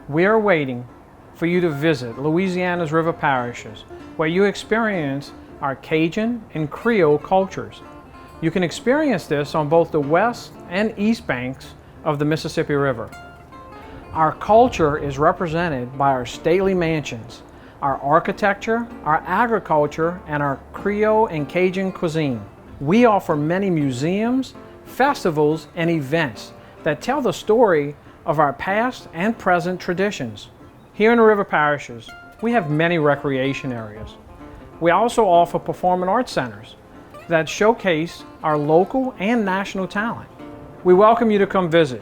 We are waiting for you to visit Louisiana's river parishes, where you experience our Cajun and Creole cultures. You can experience this on both the west and east banks of the Mississippi River. Our culture is represented by our stately mansions, our architecture, our agriculture, and our Creole and Cajun cuisine. We offer many museums, festivals, and events that tell the story of our past and present traditions. Here in the river parishes, we have many recreation areas. We also offer performing arts centers that showcase our local and national talent. We welcome you to come visit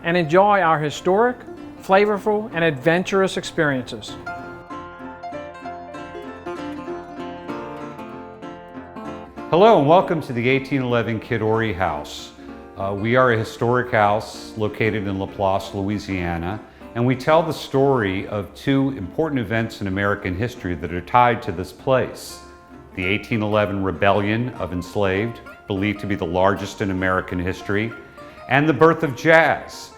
and enjoy our historic, flavorful, and adventurous experiences. Hello and welcome to the 1811 Kid Ory House. We are a historic house located in Laplace, Louisiana, and we tell the story of two important events in American history that are tied to this place. The 1811 Rebellion of Enslaved, believed to be the largest in American history, and the birth of jazz.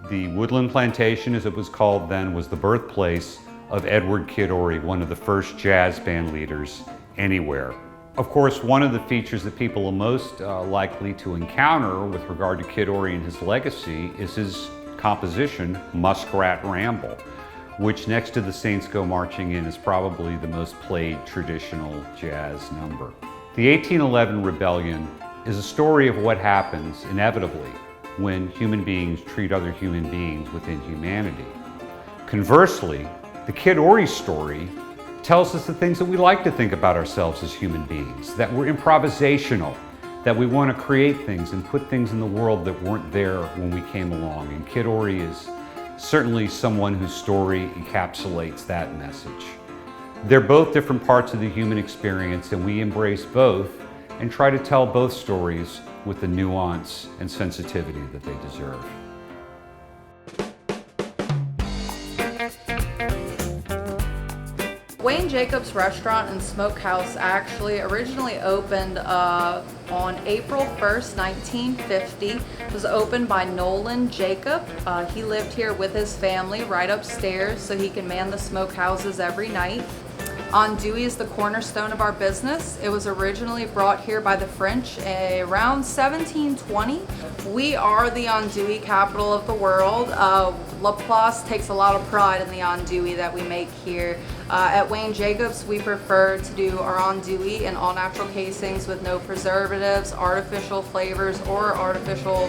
The Woodland Plantation, as it was called then, was the birthplace of Edward Kid Ory, one of the first jazz band leaders anywhere. Of course, one of the features that people are most likely to encounter with regard to Kid Ory and his legacy is his composition, Muskrat Ramble, which next to the Saints Go Marching In is probably the most played traditional jazz number. The 1811 Rebellion is a story of what happens inevitably when human beings treat other human beings with inhumanity. Conversely, the Kid Ory story tells us the things that we like to think about ourselves as human beings, that we're improvisational, that we want to create things and put things in the world that weren't there when we came along. And Kid Ory is certainly someone whose story encapsulates that message. They're both different parts of the human experience, and we embrace both and try to tell both stories with the nuance and sensitivity that they deserve. Wayne Jacobs Restaurant and Smokehouse actually originally opened on April 1st, 1950. It was opened by Nolan Jacob. He lived here with his family right upstairs so he can man the smokehouses every night. Andouille is the cornerstone of our business. It was originally brought here by the French around 1720. We are the andouille capital of the world. Laplace takes a lot of pride in the andouille that we make here. At Wayne Jacobs, we prefer to do our andouille in all natural casings with no preservatives, artificial flavors, or artificial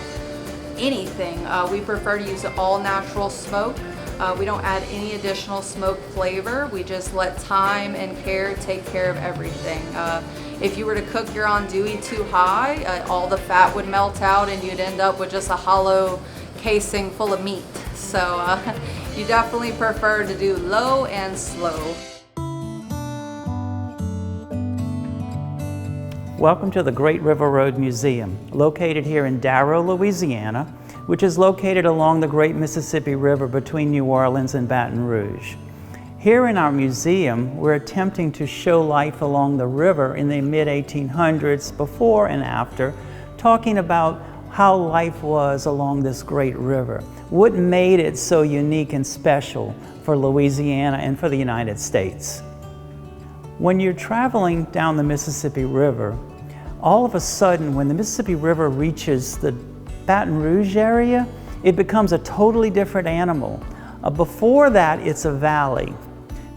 anything. We prefer to use all natural smoke. We don't add any additional smoke flavor. We just let time and care take care of everything. If you were to cook your andouille too high, all the fat would melt out and you'd end up with just a hollow casing full of meat. So you definitely prefer to do low and slow. Welcome to the Great River Road Museum, located here in Darrow, Louisiana, which is located along the Great Mississippi River between New Orleans and Baton Rouge. Here in our museum, we're attempting to show life along the river in the mid-1800s, before and after, talking about how life was along this great river, what made it so unique and special for Louisiana and for the United States. When you're traveling down the Mississippi River, all of a sudden, when the Mississippi River reaches the Baton Rouge area, it becomes a totally different animal. Before that, it's a valley.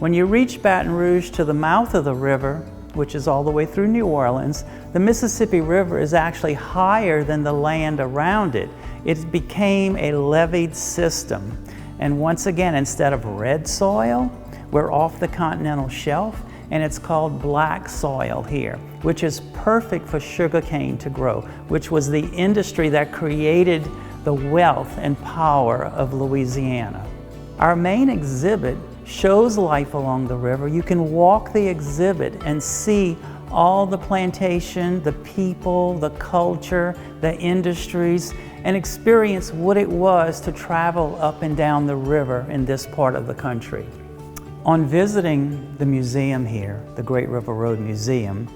When you reach Baton Rouge to the mouth of the river, which is all the way through New Orleans, the Mississippi River is actually higher than the land around it. It became a leveed system. And once again, instead of red soil, we're off the continental shelf, and it's called black soil here, which is perfect for sugarcane to grow, which was the industry that created the wealth and power of Louisiana. Our main exhibit shows life along the river. You can walk the exhibit and see all the plantation, the people, the culture, the industries, and experience what it was to travel up and down the river in this part of the country. On visiting the museum here, the Great River Road Museum,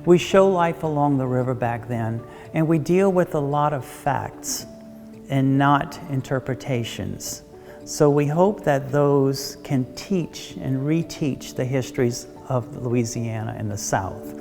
we show life along the river back then, and we deal with a lot of facts and not interpretations. So we hope that those can teach and reteach the histories of Louisiana in the South.